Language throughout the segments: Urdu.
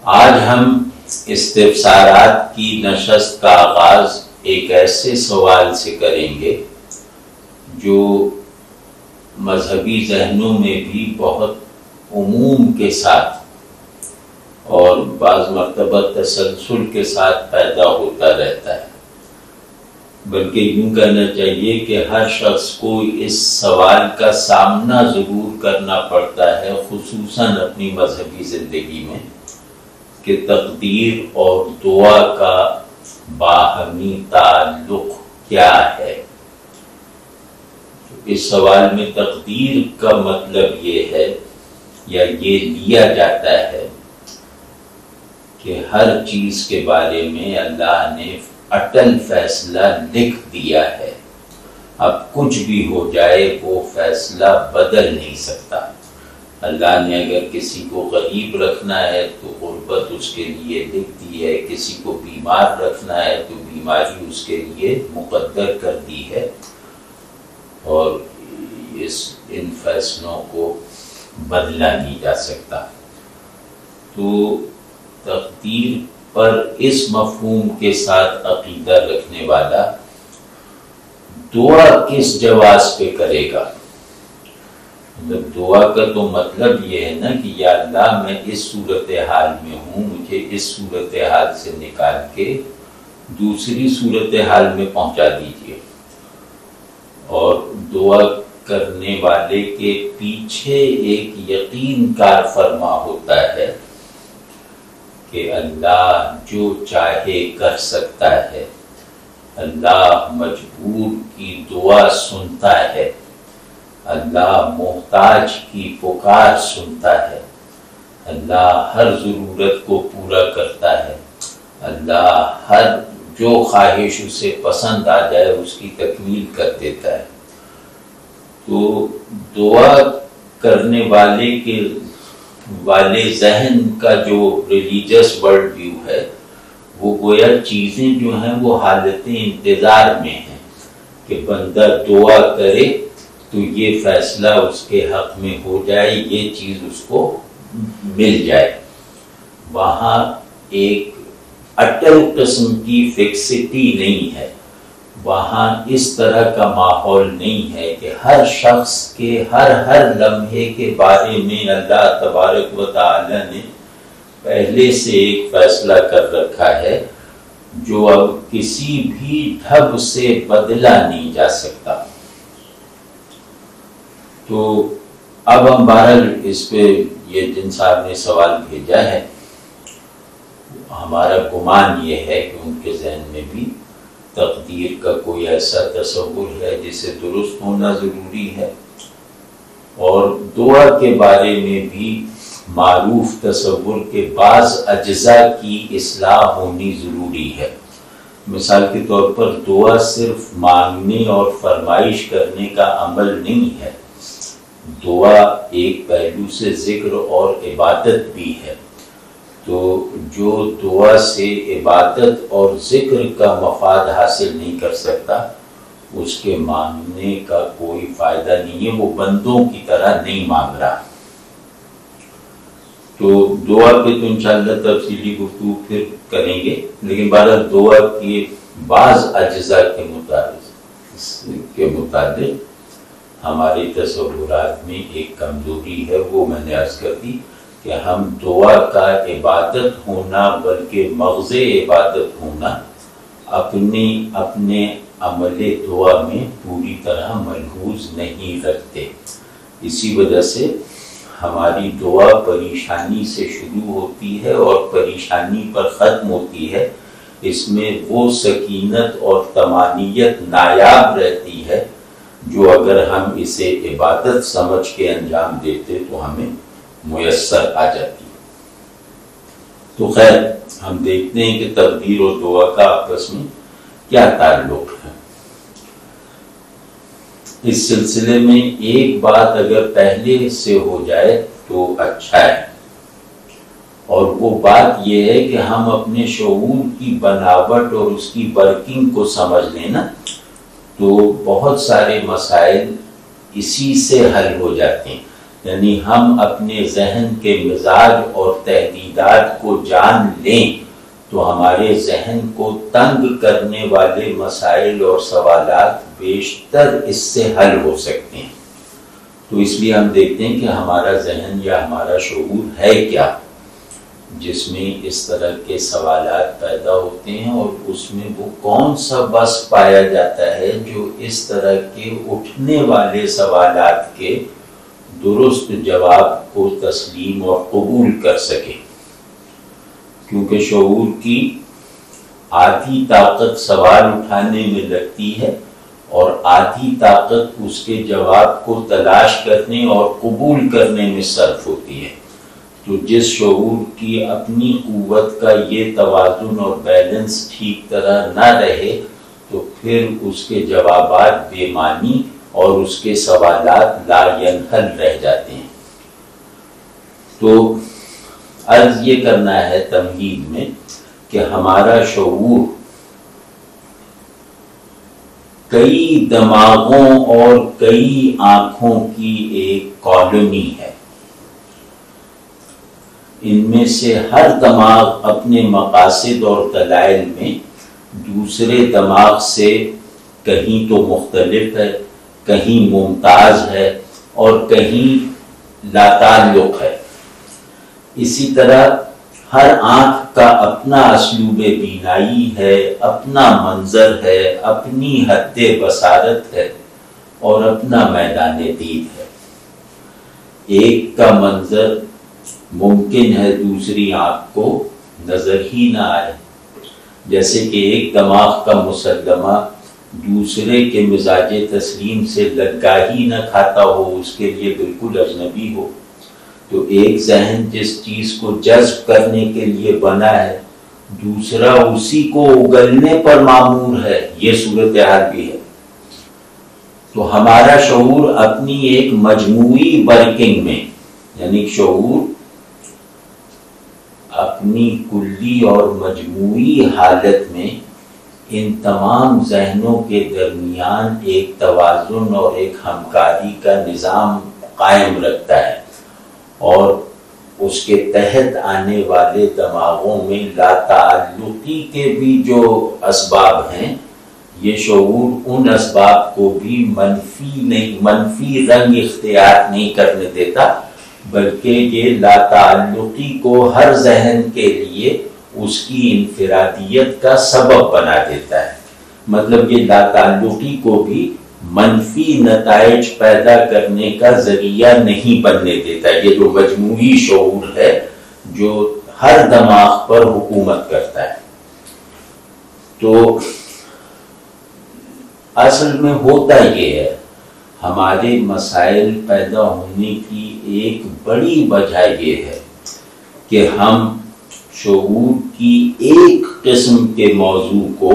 آج ہم استفسارات کی نشست کا آغاز ایک ایسے سوال سے کریں گے جو مذہبی ذہنوں میں بھی بہت عموم کے ساتھ اور بعض مرتبہ تسلسل کے ساتھ پیدا ہوتا رہتا ہے، بلکہ یوں کہنا چاہیے کہ ہر شخص کو اس سوال کا سامنا ضرور کرنا پڑتا ہے، خصوصاً اپنی مذہبی زندگی میں، کہ تقدیر اور دعا کا باہمی تعلق کیا ہے۔ اس سوال میں تقدیر کا مطلب یہ ہے یا یہ لیا جاتا ہے کہ ہر چیز کے بارے میں اللہ نے اٹل فیصلہ لکھ دیا ہے، اب کچھ بھی ہو جائے وہ فیصلہ بدل نہیں سکتا۔ اللہ نے اگر کسی کو غریب رکھنا ہے تو غربت اس کے لیے لکھ دی ہے، کسی کو بیمار رکھنا ہے تو بیماری اس کے لیے مقدر کر دی ہے، اور ان فیصلوں کو بدلا نہیں جا سکتا۔ تو تقدیر پر اس مفہوم کے ساتھ عقیدہ رکھنے والا دعا کس جواز پہ کرے گا؟ دعا کا تو مطلب یہ ہے نا کہ یا اللہ میں اس صورتحال میں ہوں، مجھے اس صورتحال سے نکال کے دوسری صورتحال میں پہنچا دیجیے۔ اور دعا کرنے والے کے پیچھے ایک یقین کار فرما ہوتا ہے کہ اللہ جو چاہے کر سکتا ہے، اللہ مجبور کی دعا سنتا ہے، اللہ محتاج کی پکار سنتا ہے، اللہ ہر ضرورت کو پورا کرتا ہے، اللہ ہر جو خواہش اسے پسند آ جائے اس کی تکمیل کر دیتا ہے۔ تو دعا کرنے والے ذہن کا جو ریلیجس ورلڈ ویو ہے وہ گویا چیزیں جو ہیں وہ حالت انتظار میں ہیں کہ بندہ دعا کرے تو یہ فیصلہ اس کے حق میں ہو جائے، یہ چیز اس کو مل جائے۔ وہاں ایک اٹل قسم کی فکسٹی نہیں ہے، وہاں اس طرح کا ماحول نہیں ہے کہ ہر شخص کے ہر لمحے کے بارے میں اللہ تبارک و تعالی نے پہلے سے ایک فیصلہ کر رکھا ہے جو اب کسی بھی ڈھب سے بدلا نہیں جا سکتا۔ تو اب ہم بہرحال اس پہ یہ جن صاحب نے سوال بھیجا ہے، ہمارا گمان یہ ہے کہ ان کے ذہن میں بھی تقدیر کا کوئی ایسا تصور ہے جسے درست ہونا ضروری ہے، اور دعا کے بارے میں بھی معروف تصور کے بعض اجزاء کی اصلاح ہونی ضروری ہے۔ مثال کے طور پر دعا صرف مانگنے اور فرمائش کرنے کا عمل نہیں ہے، دعا ایک پہلو سے ذکر اور عبادت بھی ہے۔ تو جو دعا سے عبادت اور ذکر کا مفاد حاصل نہیں کر سکتا اس کے مانگنے کا کوئی فائدہ نہیں ہے، وہ بندوں کی طرح نہیں مانگ رہا۔ تو دعا پہ تو انشاءاللہ تفصیلی گفتگو پھر کریں گے، لیکن بہرحال دعا کے بعض اجزاء کے متعلق ہماری تصورات میں ایک کمزوری ہے، وہ میں نے عرض کر دی کہ ہم دعا کا عبادت ہونا بلکہ مغز عبادت ہونا اپنے عمل دعا میں پوری طرح ملحوظ نہیں رکھتے۔ اسی وجہ سے ہماری دعا پریشانی سے شروع ہوتی ہے اور پریشانی پر ختم ہوتی ہے، اس میں وہ سکینت اور طمانینت نایاب رہتی ہے جو اگر ہم اسے عبادت سمجھ کے انجام دیتے تو ہمیں میسر آ جاتی۔ تو خیر ہم دیکھتے ہیں کہ تقدیر اور دعا کا آپس میں کیا تعلق ہے۔ اس سلسلے میں ایک بات اگر پہلے سے ہو جائے تو اچھا ہے، اور وہ بات یہ ہے کہ ہم اپنے شعور کی بناوٹ اور اس کی ورکنگ کو سمجھ لیں نا، تو بہت سارے مسائل اسی سے حل ہو جاتے ہیں۔ یعنی ہم اپنے ذہن کے مزاج اور تحدید موجودات کو جان لیں تو ہمارے ذہن کو تنگ کرنے والے مسائل اور سوالات بیشتر اس سے حل ہو سکتے ہیں۔ تو اس لیے ہم دیکھتے ہیں کہ ہمارا ذہن یا ہمارا شعور ہے کیا جس میں اس طرح کے سوالات پیدا ہوتے ہیں، اور اس میں وہ کون سا بس پایا جاتا ہے جو اس طرح کے اٹھنے والے سوالات کے درست جواب کو تسلیم اور قبول کر سکے، کیونکہ شعور کی آدھی طاقت سوال اٹھانے میں لگتی ہے اور آدھی طاقت اس کے جواب کو تلاش کرنے اور قبول کرنے میں صرف ہوتی ہے۔ تو جس شعور کی اپنی قوت کا یہ توازن اور بیلنس ٹھیک طرح نہ رہے تو پھر اس کے جوابات بے معنی اور اس کے سوالات لا ینحل رہ جاتے ہیں۔ تو عرض یہ کرنا ہے تمہید میں کہ ہمارا شعور کئی دماغوں اور کئی آنکھوں کی ایک کالونی ہے۔ ان میں سے ہر دماغ اپنے مقاصد اور دلائل میں دوسرے دماغ سے کہیں تو مختلف ہے، کہیں ممتاز ہے اور کہیں لاتعلق ہے۔ اسی طرح ہر آنکھ کا اپنا اسلوب بینائی ہے، اپنا منظر ہے، اپنی حد بصارت ہے اور اپنا میدان دید ہے۔ ایک کا منظر ممکن ہے دوسری آنکھ کو نظر ہی نہ آئے، جیسے کہ ایک دماغ کا مسلمہ دوسرے کے مزاج تسلیم سے لگا ہی نہ کھاتا ہو، اس کے لیے بالکل اجنبی ہو۔ تو ایک ذہن جس چیز کو جذب کرنے کے لیے بنا ہے، دوسرا اسی کو اگلنے پر معمور ہے، یہ صورتحال بھی ہے۔ تو ہمارا شعور اپنی ایک مجموعی ورکنگ میں، یعنی شعور اپنی کلی اور مجموعی حالت میں ان تمام ذہنوں کے درمیان ایک توازن اور ایک ہمکاری کا نظام قائم رکھتا ہے، اور اس کے تحت آنے والے دماغوں میں لاتعلقی کے بھی جو اسباب ہیں، یہ شعور ان اسباب کو بھی منفی رنگ اختیار نہیں کرنے دیتا، بلکہ یہ لاتعلقی کو ہر ذہن کے لیے اس کی انفرادیت کا سبب بنا دیتا ہے۔ مطلب یہ لاتعلقی کو بھی منفی نتائج پیدا کرنے کا ذریعہ نہیں بننے دیتا۔ یہ جو مجموعی شعور ہے جو ہر دماغ پر حکومت کرتا ہے۔ تو اصل میں ہوتا یہ ہے، ہمارے مسائل پیدا ہونے کی ایک بڑی وجہ یہ ہے کہ ہم شعور کی ایک قسم کے موضوع کو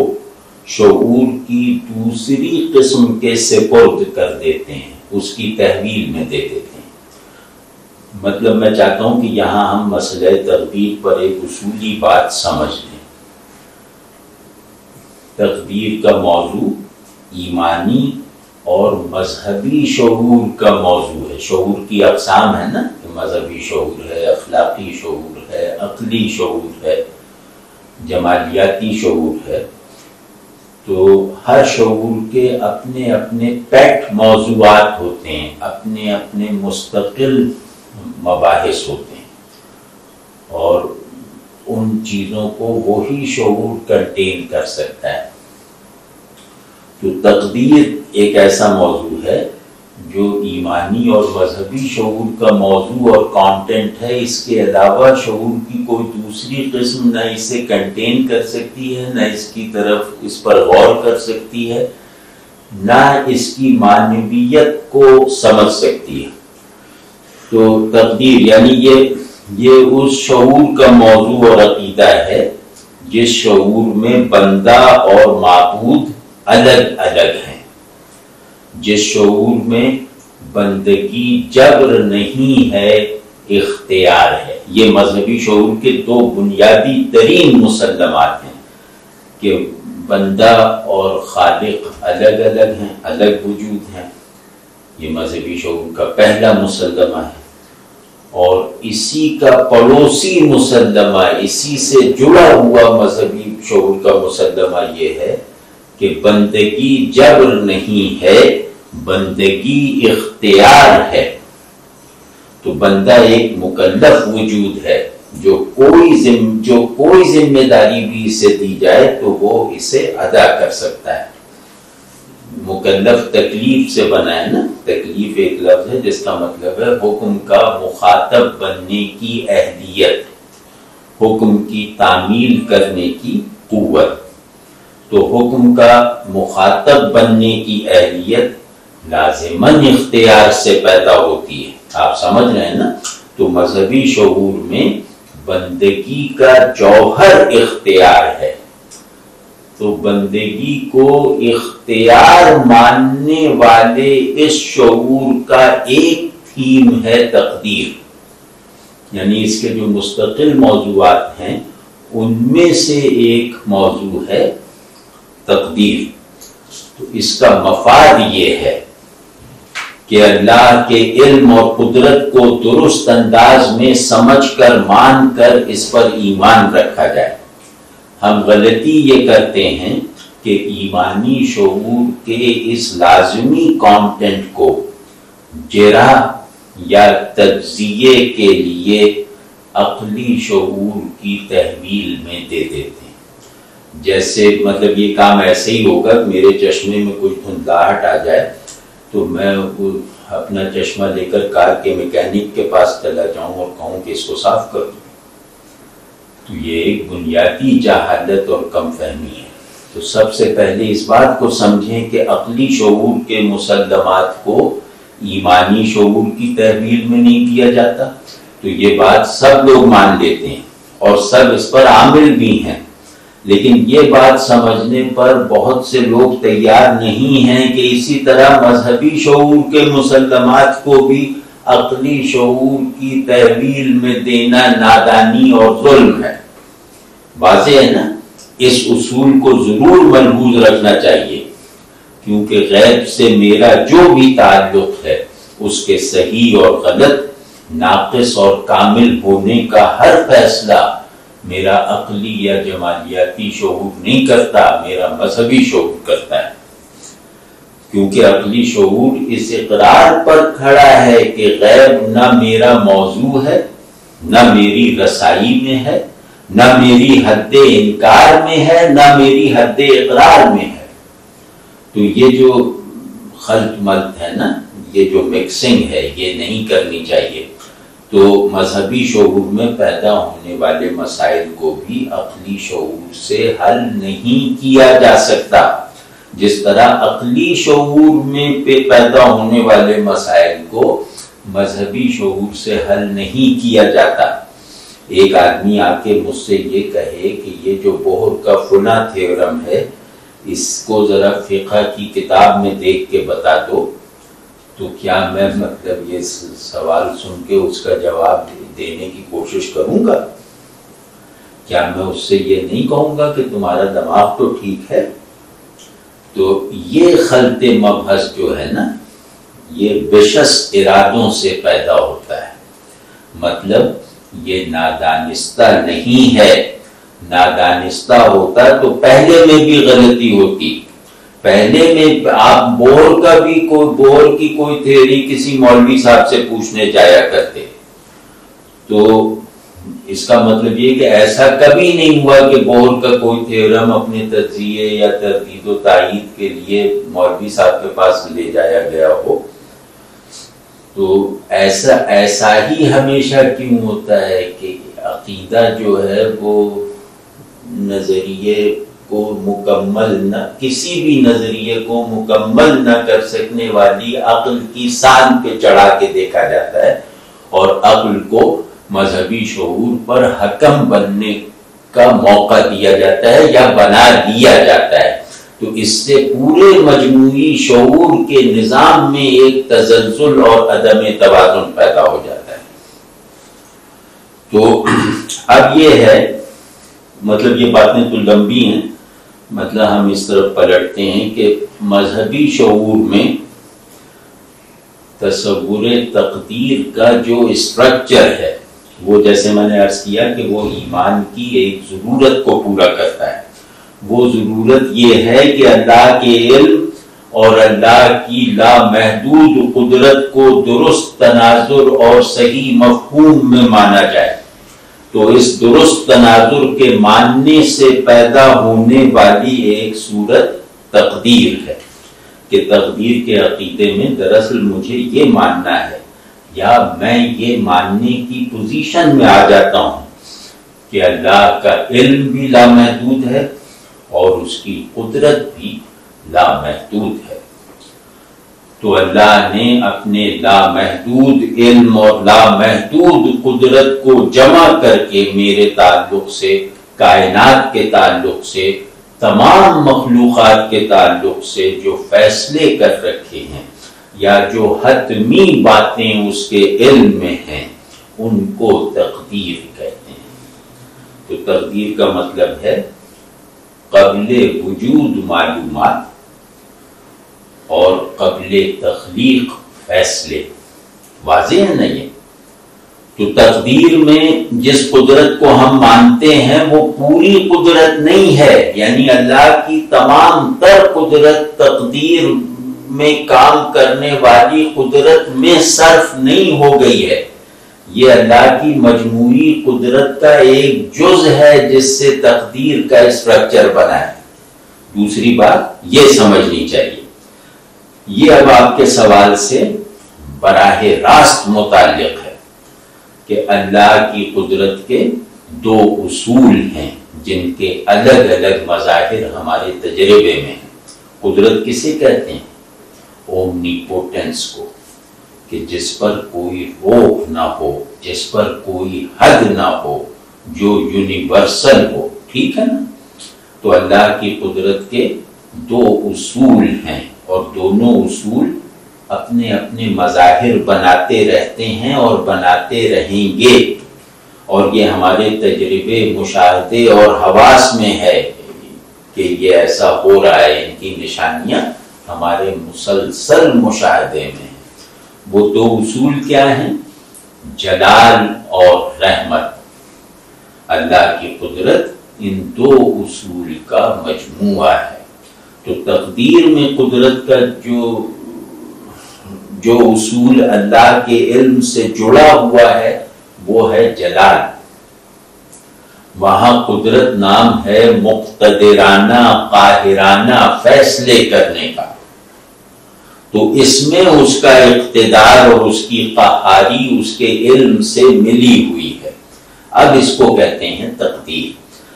شعور کی دوسری قسم کے سپرد کر دیتے ہیں، اس کی تحویل میں دے دیتے ہیں۔ مطلب میں چاہتا ہوں کہ یہاں ہم مسئلہ تقدیر پر ایک اصولی بات سمجھ لیں۔ تقدیر کا موضوع ایمانی اور مذہبی شعور کا موضوع ہے۔ شعور کی اقسام ہے نا، مذہبی شعور ہے، اخلاقی شعور ہے، عقلی شعور ہے، جمالیاتی شعور ہے۔ تو ہر شعور کے اپنے اپنے پیٹ موضوعات ہوتے ہیں، اپنے اپنے مستقل مباحث ہوتے ہیں، اور ان چیزوں کو وہی شعور کنٹین کر سکتا ہے۔ تو تقدیر ایک ایسا موضوع ہے جو ایمانی اور مذہبی شعور کا موضوع اور کانٹینٹ ہے۔ اس کے علاوہ شعور کی کوئی دوسری قسم نہ اسے کنٹین کر سکتی ہے، نہ اس کی طرف اس پر غور کر سکتی ہے، نہ اس کی معنویت کو سمجھ سکتی ہے۔ تو تقدیر یعنی یہ اس شعور کا موضوع اور عقیدہ ہے جس شعور میں بندہ اور معبود الگ الگ ہیں، جس شعور میں بندگی جبر نہیں ہے، اختیار ہے۔ یہ مذہبی شعور کے دو بنیادی ترین مسلمات ہیں کہ بندہ اور خالق الگ الگ ہیں، الگ وجود ہیں۔ یہ مذہبی شعور کا پہلا مسلمہ ہے۔ اور اسی کا پڑوسی مسلمہ، اسی سے جڑا ہوا مذہبی شعور کا مسلمہ یہ ہے کہ بندگی جبر نہیں ہے، بندگی اختیار ہے۔ تو بندہ ایک مکلف وجود ہے، جو کوئی ذمہ داری بھی اسے دی جائے تو وہ اسے ادا کر سکتا ہے۔ مکلف تکلیف سے بنا ہے نا، تکلیف ایک لفظ ہے جس کا مطلب ہے حکم کا مخاطب بننے کی اہلیت، حکم کی تعمیل کرنے کی قوت۔ تو حکم کا مخاطب بننے کی اہلیت لازماً اختیار سے پیدا ہوتی ہے، آپ سمجھ رہے ہیں نا۔ تو مذہبی شعور میں بندگی کا جوہر اختیار ہے، تو بندگی کو اختیار ماننے والے اس شعور کا ایک تھیم ہے تقدیر، یعنی اس کے جو مستقل موضوعات ہیں ان میں سے ایک موضوع ہے تقدیر۔ تو اس کا مفاد یہ ہے کہ اللہ کے علم اور قدرت کو درست انداز میں سمجھ کر مان کر اس پر ایمان رکھا جائے۔ ہم غلطی یہ کرتے ہیں کہ ایمانی شعور کے اس لازمی کانٹینٹ کو جرح یا تجزیے کے لیے عقلی شعور کی تحویل میں دے دیتے ہیں۔ جیسے مطلب یہ کام ایسے ہی ہوگا کہ میرے چشمے میں کچھ دھندلاہٹ آ جائے تو میں اپنا چشمہ لے کر کار کے میکینک کے پاس چلا جاؤں اور کہوں کہ اس کو صاف کر دوں، تو یہ ایک بنیادی جہالت اور کم فہمی ہے۔ تو سب سے پہلے اس بات کو سمجھیں کہ عقلی شعور کے مسلمات کو ایمانی شعور کی تحویل میں نہیں دیا جاتا۔ تو یہ بات سب لوگ مان لیتے ہیں اور سب اس پر عامل بھی ہیں، لیکن یہ بات سمجھنے پر بہت سے لوگ تیار نہیں ہیں کہ اسی طرح مذہبی شعور کے مسلمات کو بھی عقلی شعور کی تحویل میں دینا نادانی اور ظلم ہے۔ واضح ہے نا؟ اس اصول کو ضرور ملحوظ رکھنا چاہیے، کیونکہ غیب سے میرا جو بھی تعلق ہے اس کے صحیح اور غلط، ناقص اور کامل ہونے کا ہر فیصلہ میرا عقلی یا جمالیاتی شعور نہیں کرتا، میرا مذہبی شعور کرتا ہے۔ کیونکہ عقلی شعور اس اقرار پر کھڑا ہے کہ غیب نہ میرا موضوع ہے، نہ میری رسائی میں ہے، نہ میری حد انکار میں ہے، نہ میری حد اقرار میں ہے۔ تو یہ جو خلط ملط ہے نا، یہ جو مکسنگ ہے، یہ نہیں کرنی چاہیے۔ تو مذہبی شعور میں پیدا ہونے والے مسائل کو بھی عقلی شعور سے حل نہیں کیا جا سکتا، جس طرح عقلی شعور میں پیدا ہونے والے مسائل کو مذہبی شعور سے حل نہیں کیا جاتا۔ ایک آدمی آ کے مجھ سے یہ کہے کہ یہ جو بوہر کا فلاں تھیورم ہے اس کو ذرا فقہ کی کتاب میں دیکھ کے بتا دو، تو کیا میں مطلب یہ سوال سن کے اس کا جواب دینے کی کوشش کروں گا؟ کیا میں اس سے یہ نہیں کہوں گا کہ تمہارا دماغ تو ٹھیک ہے؟ تو یہ خلط مبحث جو ہے نا، یہ بشس ارادوں سے پیدا ہوتا ہے۔ مطلب یہ نادانستہ نہیں ہے، نادانستہ ہوتا تو پہلے میں بھی غلطی ہوتی۔ پہلے میں آپ بور کی کوئی تھیوری کسی مولوی صاحب سے پوچھنے جایا کرتے، تو اس کا مطلب یہ کہ ایسا کبھی نہیں ہوا کہ بور کا کوئی تھیورم اپنے تجزیے یا تردید و تائید کے لیے مولوی صاحب کے پاس لے جایا گیا ہو۔ تو ایسا ہی ہمیشہ کیوں ہوتا ہے کہ عقیدہ جو ہے وہ نظریے کو مکمل نہ، کسی بھی نظریے کو مکمل نہ کر سکنے والی عقل کی سان پہ چڑھا کے دیکھا جاتا ہے، اور عقل کو مذہبی شعور پر حکم بننے کا موقع دیا جاتا ہے یا بنا دیا جاتا ہے۔ تو اس سے پورے مجموعی شعور کے نظام میں ایک تزلزل اور عدم توازن پیدا ہو جاتا ہے۔ تو اب یہ ہے، مطلب یہ باتیں تو لمبی ہیں، مطلب ہم اس طرف پلٹتے ہیں کہ مذہبی شعور میں تصور تقدیر کا جو اسٹرکچر ہے وہ جیسے میں نے عرض کیا کہ وہ ایمان کی ایک ضرورت کو پورا کرتا ہے. وہ ضرورت یہ ہے کہ اللہ کے علم اور اللہ کی لامحدود قدرت کو درست تناظر اور صحیح مفہوم میں مانا جائے. تو اس درست تناظر کے ماننے سے پیدا ہونے والی ایک صورت تقدیر ہے کہ تقدیر کے عقیدے میں دراصل مجھے یہ ماننا ہے یا میں یہ ماننے کی پوزیشن میں آ جاتا ہوں کہ اللہ کا علم بھی لامحدود ہے اور اس کی قدرت بھی لامحدود ہے. تو اللہ نے اپنے لامحدود علم اور لامحدود قدرت کو جمع کر کے میرے تعلق سے، کائنات کے تعلق سے، تمام مخلوقات کے تعلق سے جو فیصلے کر رکھے ہیں یا جو حتمی باتیں اس کے علم میں ہیں ان کو تقدیر کہتے ہیں. تو تقدیر کا مطلب ہے قبل وجود معلومات اور قبل تخلیق فیصلے. واضح ہے نا یہ؟ تو تقدیر میں جس قدرت کو ہم مانتے ہیں وہ پوری قدرت نہیں ہے، یعنی اللہ کی تمام تر قدرت تقدیر میں کام کرنے والی قدرت میں صرف نہیں ہو گئی ہے. یہ اللہ کی مجموعی قدرت کا ایک جز ہے جس سے تقدیر کا اسٹرکچر بنا ہے. دوسری بات یہ سمجھنی چاہیے، یہ اب آپ کے سوال سے براہ راست متعلق ہے کہ اللہ کی قدرت کے دو اصول ہیں جن کے الگ الگ مظاہر ہمارے تجربے میں ہیں. قدرت کسے کہتے ہیں؟ اومنیپوٹنس کو، کہ جس پر کوئی روک نہ ہو، جس پر کوئی حد نہ ہو، جو یونیورسل ہو. ٹھیک ہے نا؟ تو اللہ کی قدرت کے دو اصول ہیں اور دونوں اصول اپنے اپنے مظاہر بناتے رہتے ہیں اور بناتے رہیں گے. اور یہ ہمارے تجربے، مشاہدے اور حواس میں ہے کہ یہ ایسا ہو رہا ہے. ان کی نشانیاں ہمارے مسلسل مشاہدے میں ہیں. وہ دو اصول کیا ہیں؟ جلال اور رحمت. اللہ کی قدرت ان دو اصول کا مجموعہ ہے. تو تقدیر میں قدرت کا جو اصول اللہ کے علم سے جڑا ہوا ہے وہ ہے جلال. وہاں قدرت نام ہے مقتدرانہ، قاہرانہ فیصلے کرنے کا. تو اس میں اس کا اقتدار اور اس کی قہاری اس کے علم سے ملی ہوئی ہے. اب اس کو کہتے ہیں تقدیر.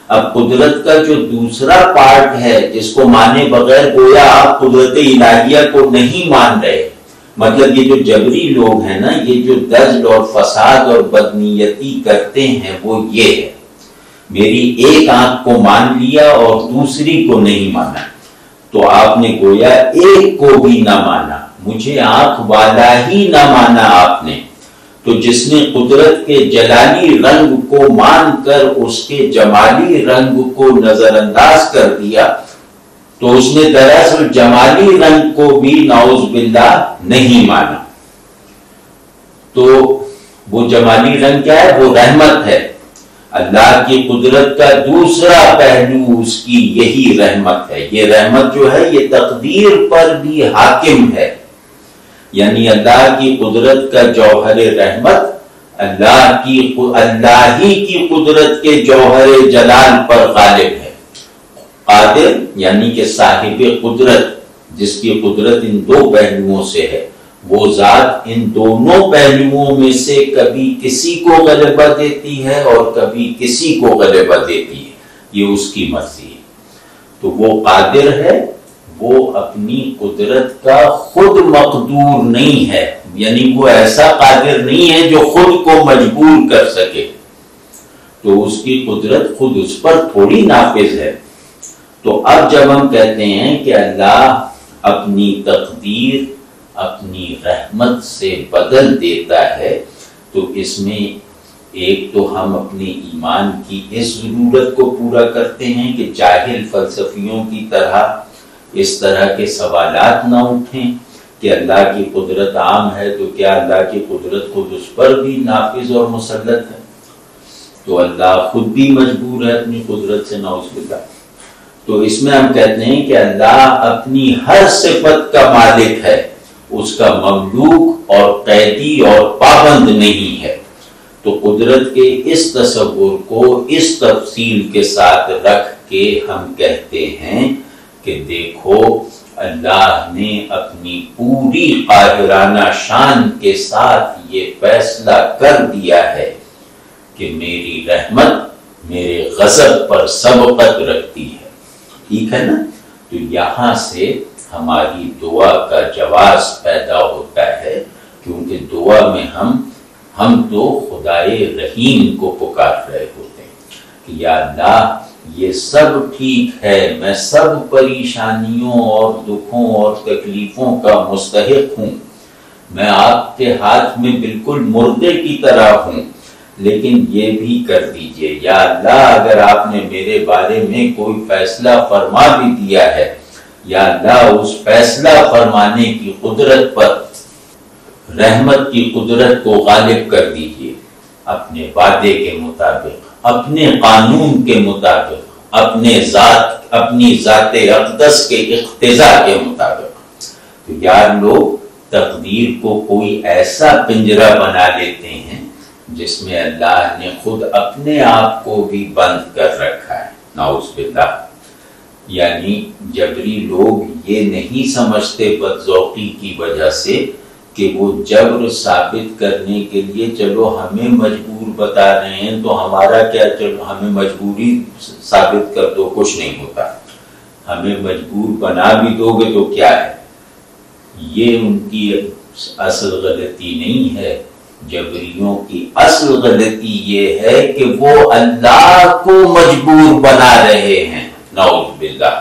اب قدرت کا جو دوسرا پارٹ ہے جس کو مانے بغیر گویا آپ قدرت الہیہ کو نہیں مان رہے. مطلب یہ جو جبری لوگ ہیں نا، یہ جو دجل اور فساد اور بدنیتی کرتے ہیں وہ یہ ہے، میری ایک آنکھ کو مان لیا اور دوسری کو نہیں مانا. تو آپ نے گویا ایک کو بھی نہ مانا، مجھے آنکھ والا ہی نہ مانا آپ نے. تو جس نے قدرت کے جلالی رنگ کو مان کر اس کے جمالی رنگ کو نظر انداز کر دیا تو اس نے دراصل جمالی رنگ کو بھی نعوذ باللہ نہیں مانا. تو وہ جمالی رنگ کیا ہے؟ وہ رحمت ہے. اللہ کی قدرت کا دوسرا پہلو اس کی یہی رحمت ہے. یہ رحمت جو ہے یہ تقدیر پر بھی حاکم ہے. یعنی اللہ کی قدرت کا جوہر رحمت اللہ ہی کی قدرت کے جوہر جلال پر غالب ہے. قادر یعنی کہ صاحب قدرت، جس کی قدرت ان دو پہلوؤں سے ہے، وہ ذات ان دونوں پہلوؤں میں سے کبھی کسی کو غلبہ دیتی ہے اور کبھی کسی کو غلبہ دیتی ہے. یہ اس کی مرضی ہے. تو وہ قادر ہے، وہ اپنی قدرت کا خود مقدور نہیں ہے، یعنی وہ ایسا قادر نہیں ہے جو خود کو مجبور کر سکے. تو اس کی قدرت خود اس پر تھوڑی نافذ ہے. تو اب جب ہم کہتے ہیں کہ اللہ اپنی تقدیر اپنی رحمت سے بدل دیتا ہے، تو اس میں ایک تو ہم اپنے ایمان کی اس ضرورت کو پورا کرتے ہیں کہ جاہل فلسفیوں کی طرح اس طرح کے سوالات نہ اٹھیں کہ اللہ کی قدرت عام ہے، تو کیا اللہ کی قدرت خود اس پر بھی نافذ اور مسلط ہے؟ تو اللہ خود بھی مجبور ہے اپنی قدرت سے، نعوذ باللہ۔ تو اس میں ہم کہتے ہیں کہ اللہ اپنی ہر صفت کا مالک ہے، اس کا مملوک اور قیدی اور پابند نہیں ہے۔ تو قدرت کے اس تصور کو اس تفصیل کے ساتھ رکھ کے ہم کہتے ہیں کہ دیکھو اللہ نے اپنی پوری قاہرانہ شان کے ساتھ یہ فیصلہ کر دیا ہے کہ میری رحمت میرے غضب پر سبقت رکھتی ہے، ٹھیک ہے نا؟ تو یہاں سے ہماری دعا کا جواز پیدا ہوتا ہے، کیونکہ دعا میں ہم تو خدائے رحیم کو پکار رہے ہوتے ہیں کہ یا اللہ یہ سب ٹھیک ہے، میں سب پریشانیوں اور دکھوں اور تکلیفوں کا مستحق ہوں، میں آپ کے ہاتھ میں بالکل مردے کی طرح ہوں، لیکن یہ بھی کر دیجئے یا اللہ اگر آپ نے میرے بارے میں کوئی فیصلہ فرما بھی دیا ہے، یا اللہ اس فیصلہ فرمانے کی قدرت پر رحمت کی قدرت کو غالب کر دیجئے، اپنے وعدے کے مطابق، اپنے قانون کے مطابق، اپنی ذات اقدس کے اقتضاء کے مطابق۔ تو یار لوگ تقدیر کو کوئی ایسا پنجرہ بنا لیتے ہیں جس میں اللہ نے خود اپنے آپ کو بھی بند کر رکھا ہے، نعوذ باللہ۔ یعنی جبری لوگ یہ نہیں سمجھتے بدذوقی کی وجہ سے کہ وہ جبر ثابت کرنے کے لیے چلو ہمیں مجبور بتا رہے ہیں تو ہمارا کیا، چلو ہمیں مجبوری ثابت کر دو، کچھ نہیں ہوتا، ہمیں مجبور بنا بھی دو گے تو کیا ہے۔ یہ ان کی اصل غلطی نہیں ہے، جبریوں کی اصل غلطی یہ ہے کہ وہ اللہ کو مجبور بنا رہے ہیں، نعوذ باللہ۔